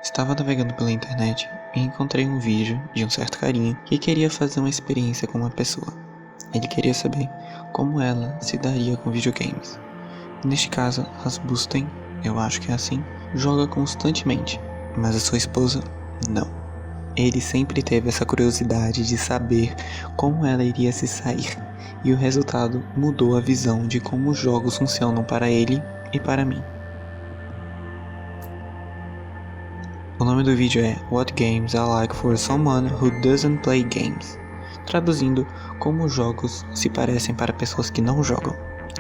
Estava navegando pela internet e encontrei um vídeo de um certo carinha que queria fazer uma experiência com uma pessoa. Ele queria saber como ela se daria com videogames. Neste caso, Rasputin, eu acho que é assim, joga constantemente, mas a sua esposa, não. Ele sempre teve essa curiosidade de saber como ela iria se sair, e o resultado mudou a visão de como os jogos funcionam para ele e para mim. O nome do vídeo é What Games Are Like for Someone Who Doesn't Play Games, traduzindo como os jogos se parecem para pessoas que não jogam.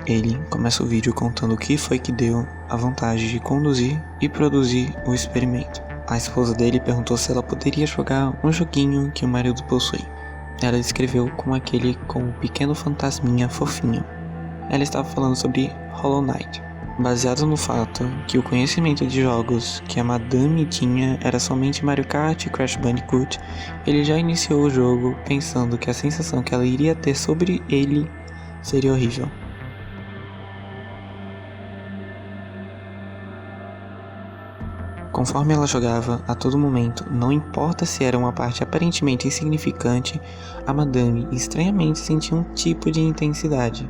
Ele começa o vídeo contando o que foi que deu a vontade de conduzir e produzir o experimento. A esposa dele perguntou se ela poderia jogar um joguinho que o marido possui. Ela descreveu como aquele com um pequeno fantasminha fofinho. Ela estava falando sobre Hollow Knight. Baseado no fato que o conhecimento de jogos que a Madame tinha era somente Mario Kart e Crash Bandicoot, ele já iniciou o jogo pensando que a sensação que ela iria ter sobre ele seria horrível. Conforme ela jogava, a todo momento, não importa se era uma parte aparentemente insignificante, a Madame estranhamente sentia um tipo de intensidade.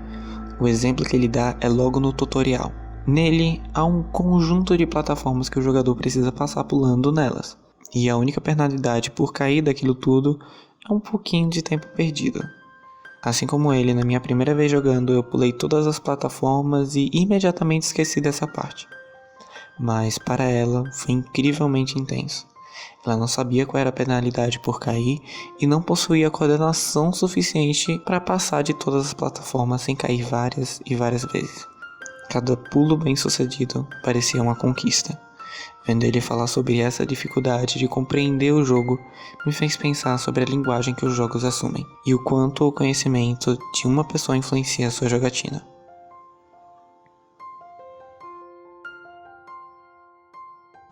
O exemplo que ele dá é logo no tutorial. Nele, há um conjunto de plataformas que o jogador precisa passar pulando nelas, e a única penalidade por cair daquilo tudo é um pouquinho de tempo perdido. Assim como ele, na minha primeira vez jogando, eu pulei todas as plataformas e imediatamente esqueci dessa parte. Mas para ela foi incrivelmente intenso. Ela não sabia qual era a penalidade por cair e não possuía coordenação suficiente para passar de todas as plataformas sem cair várias e várias vezes. Cada pulo bem sucedido parecia uma conquista. Vendo ele falar sobre essa dificuldade de compreender o jogo, me fez pensar sobre a linguagem que os jogos assumem e o quanto o conhecimento de uma pessoa influencia a sua jogatina.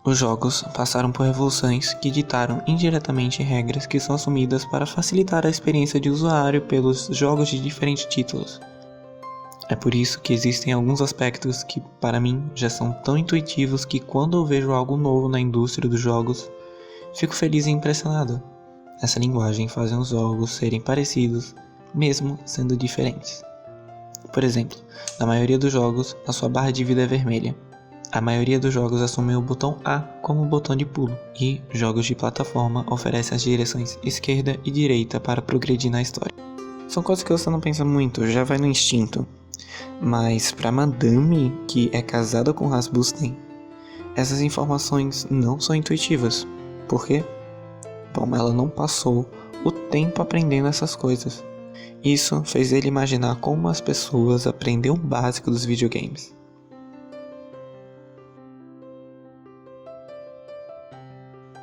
Os jogos passaram por revoluções que ditaram indiretamente regras que são assumidas para facilitar a experiência de usuário pelos jogos de diferentes títulos. É por isso que existem alguns aspectos que, para mim, já são tão intuitivos que quando eu vejo algo novo na indústria dos jogos, fico feliz e impressionado. Essa linguagem faz os jogos serem parecidos, mesmo sendo diferentes. Por exemplo, na maioria dos jogos, a sua barra de vida é vermelha. A maioria dos jogos assume o botão A como botão de pulo, e jogos de plataforma oferecem as direções esquerda e direita para progredir na história. São coisas que você não pensa muito, já vai no instinto. Mas para Madame, que é casada com Rasputin, essas informações não são intuitivas. Por quê? Bom, ela não passou o tempo aprendendo essas coisas. Isso fez ele imaginar como as pessoas aprendem o básico dos videogames.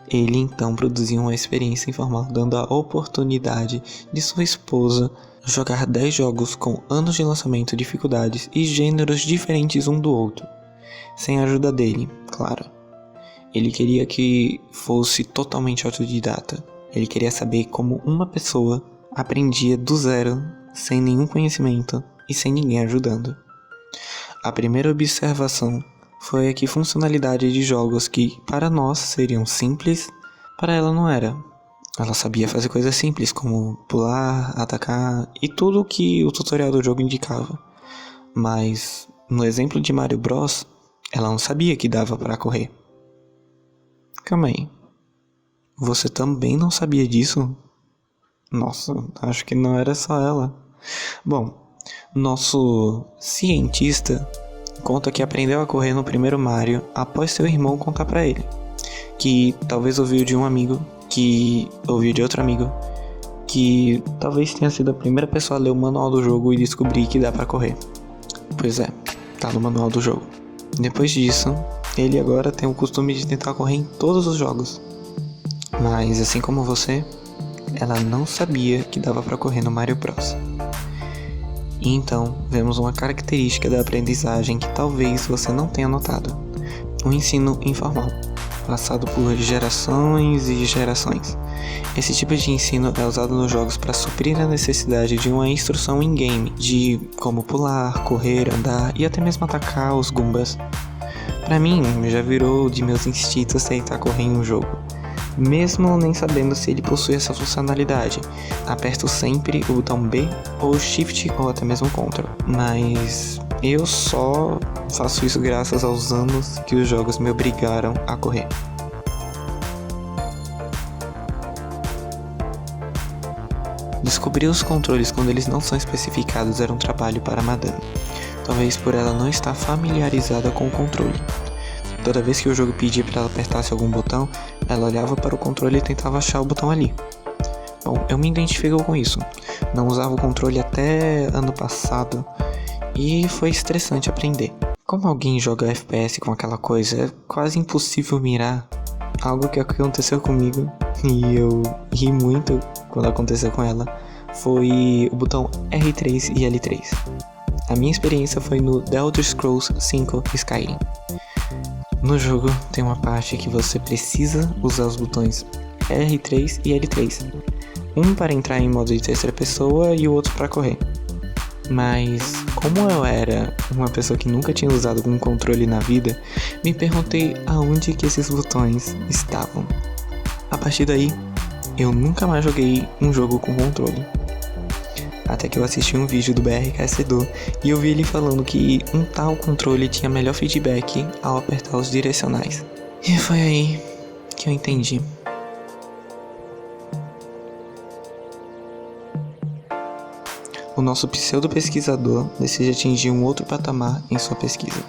Ele então produziu uma experiência informal, dando a oportunidade de sua esposa jogar 10 jogos com anos de lançamento, dificuldades e gêneros diferentes um do outro, sem a ajuda dele, claro. Ele queria que fosse totalmente autodidata. Ele queria saber como uma pessoa aprendia do zero, sem nenhum conhecimento e sem ninguém ajudando. A primeira observação foi a que funcionalidade de jogos que para nós seriam simples, para ela não era. Ela sabia fazer coisas simples como pular, atacar e tudo o que o tutorial do jogo indicava. Mas no exemplo de Mario Bros, ela não sabia que dava para correr. Calma aí. Você também não sabia disso? Nossa, acho que não era só ela. Bom, nosso cientista conta que aprendeu a correr no primeiro Mario após seu irmão contar pra ele, que talvez ouviu de um amigo, que ouviu de outro amigo, que talvez tenha sido a primeira pessoa a ler o manual do jogo e descobrir que dá pra correr. Pois é, tá no manual do jogo. Depois disso, ele agora tem o costume de tentar correr em todos os jogos. Mas assim como você, ela não sabia que dava pra correr no Mario Bros. E então, vemos uma característica da aprendizagem que talvez você não tenha notado: o ensino informal, passado por gerações e gerações. Esse tipo de ensino é usado nos jogos para suprir a necessidade de uma instrução in-game, de como pular, correr, andar e até mesmo atacar os Goombas. Pra mim, já virou de meus instintos tentar correr em um jogo, mesmo nem sabendo se ele possui essa funcionalidade. Aperto sempre o botão B ou Shift ou até mesmo Ctrl, mas eu só faço isso graças aos anos que os jogos me obrigaram a correr. Descobrir os controles quando eles não são especificados era um trabalho para a Madame, talvez por ela não estar familiarizada com o controle. Toda vez que o jogo pedia para ela apertasse algum botão, ela olhava para o controle e tentava achar o botão ali. Bom, eu me identifico com isso. Não usava o controle até ano passado e foi estressante aprender. Como alguém joga FPS com aquela coisa, é quase impossível mirar. Algo que aconteceu comigo e eu ri muito quando aconteceu com ela foi o botão R3 e L3. A minha experiência foi no The Elder Scrolls V Skyrim. No jogo tem uma parte que você precisa usar os botões R3 e L3. Um para entrar em modo de terceira pessoa e o outro para correr. Mas como eu era uma pessoa que nunca tinha usado um controle na vida, me perguntei aonde que esses botões estavam. A partir daí, eu nunca mais joguei um jogo com controle. Até que eu assisti um vídeo do BRKS e eu vi ele falando que um tal controle tinha melhor feedback ao apertar os direcionais. E foi aí que eu entendi. O nosso pseudo-pesquisador decide atingir um outro patamar em sua pesquisa.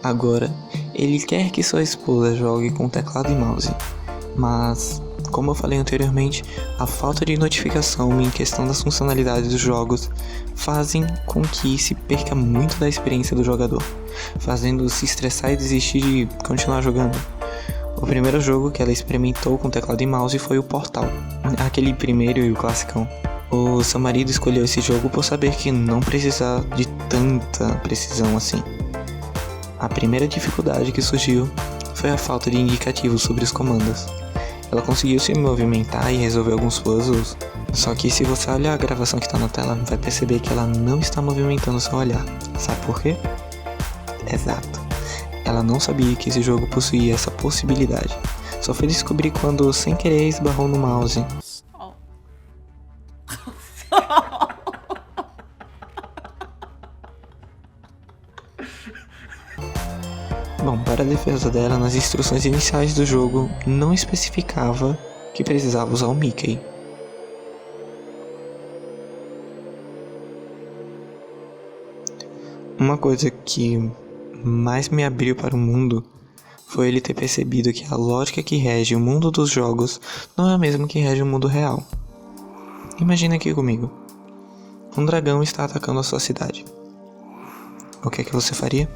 Agora, ele quer que sua esposa jogue com teclado e mouse, mas, como eu falei anteriormente, a falta de notificação em questão das funcionalidades dos jogos fazem com que se perca muito da experiência do jogador, fazendo se estressar e desistir de continuar jogando. O primeiro jogo que ela experimentou com teclado e mouse foi o Portal, aquele primeiro e o classicão. O seu marido escolheu esse jogo por saber que não precisava de tanta precisão assim. A primeira dificuldade que surgiu foi a falta de indicativos sobre os comandos. Ela conseguiu se movimentar e resolver alguns puzzles, só que se você olhar a gravação que está na tela, vai perceber que ela não está movimentando seu olhar. Sabe por quê? Exato. Ela não sabia que esse jogo possuía essa possibilidade. Só foi descobrir quando, sem querer, esbarrou no mouse. Bom, para a defesa dela, nas instruções iniciais do jogo, não especificava que precisava usar o Mickey. Uma coisa que mais me abriu para o mundo foi ele ter percebido que a lógica que rege o mundo dos jogos não é a mesma que rege o mundo real. Imagina aqui comigo. Um dragão está atacando a sua cidade. O que é que você faria?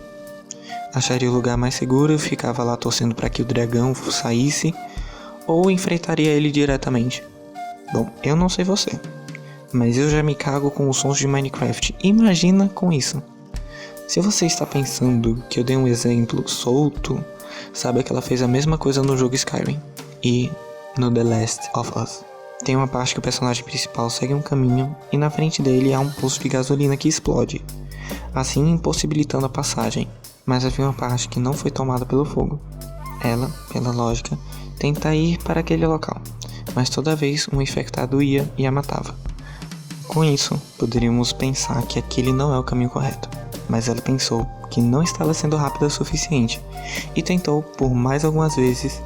Acharia o lugar mais seguro e ficava lá torcendo para que o dragão saísse, ou enfrentaria ele diretamente? Bom, eu não sei você, mas eu já me cago com os sons de Minecraft. Imagina com isso. Se você está pensando que eu dei um exemplo solto, saiba que ela fez a mesma coisa no jogo Skyrim e no The Last of Us. Tem uma parte que o personagem principal segue um caminho e na frente dele há um poço de gasolina que explode, assim impossibilitando a passagem. Mas havia uma parte que não foi tomada pelo fogo. Ela, pela lógica, tenta ir para aquele local, mas toda vez um infectado ia e a matava. Com isso, poderíamos pensar que aquele não é o caminho correto, mas ela pensou que não estava sendo rápida o suficiente e tentou por mais algumas vezes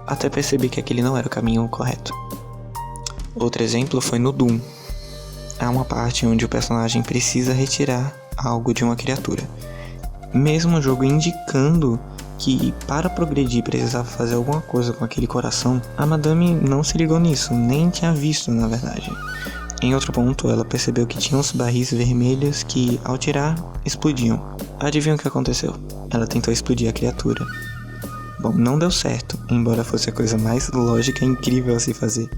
até perceber que aquele não era o caminho correto. Outro exemplo foi no Doom. Há uma parte onde o personagem precisa retirar algo de uma criatura. Mesmo o jogo indicando que para progredir precisava fazer alguma coisa com aquele coração, a Madame não se ligou nisso, nem tinha visto na verdade. Em outro ponto, ela percebeu que tinha uns barris vermelhos que, ao tirar, explodiam. Adivinha o que aconteceu? Ela tentou explodir a criatura. Bom, não deu certo, embora fosse a coisa mais lógica e incrível a se fazer.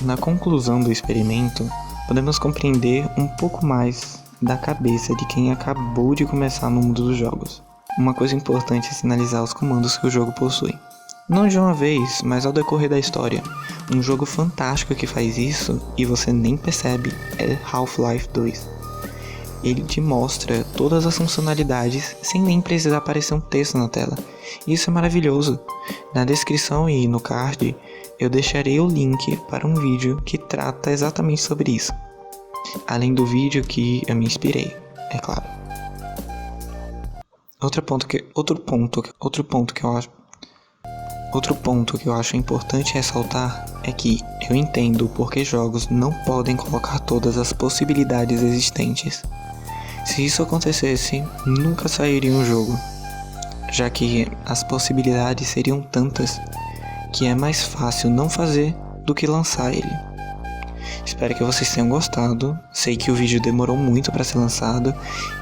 Na conclusão do experimento, podemos compreender um pouco mais da cabeça de quem acabou de começar no mundo dos jogos. Uma coisa importante é sinalizar os comandos que o jogo possui. Não de uma vez, mas ao decorrer da história. Um jogo fantástico que faz isso e você nem percebe é Half-Life 2. Ele te mostra todas as funcionalidades sem nem precisar aparecer um texto na tela. Isso é maravilhoso. Na descrição e no card eu deixarei o link para um vídeo que trata exatamente sobre isso. Além do vídeo que eu me inspirei, é claro. Outro ponto que eu acho importante ressaltar é que eu entendo por que jogos não podem colocar todas as possibilidades existentes. Se isso acontecesse, nunca sairia um jogo, já que as possibilidades seriam tantas que é mais fácil não fazer do que lançar ele. Espero que vocês tenham gostado. Sei que o vídeo demorou muito para ser lançado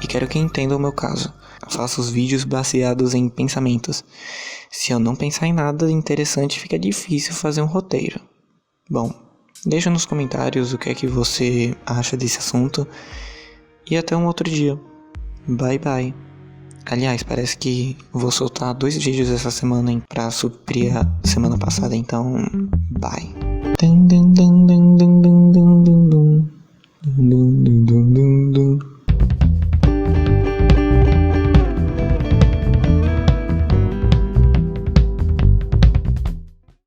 e quero que entendam o meu caso. Faço os vídeos baseados em pensamentos. Se eu não pensar em nada interessante, fica difícil fazer um roteiro. Bom, deixa nos comentários o que é que você acha desse assunto. E até um outro dia. Bye bye. Aliás, parece que vou soltar 2 vídeos essa semana pra suprir a semana passada, então bye.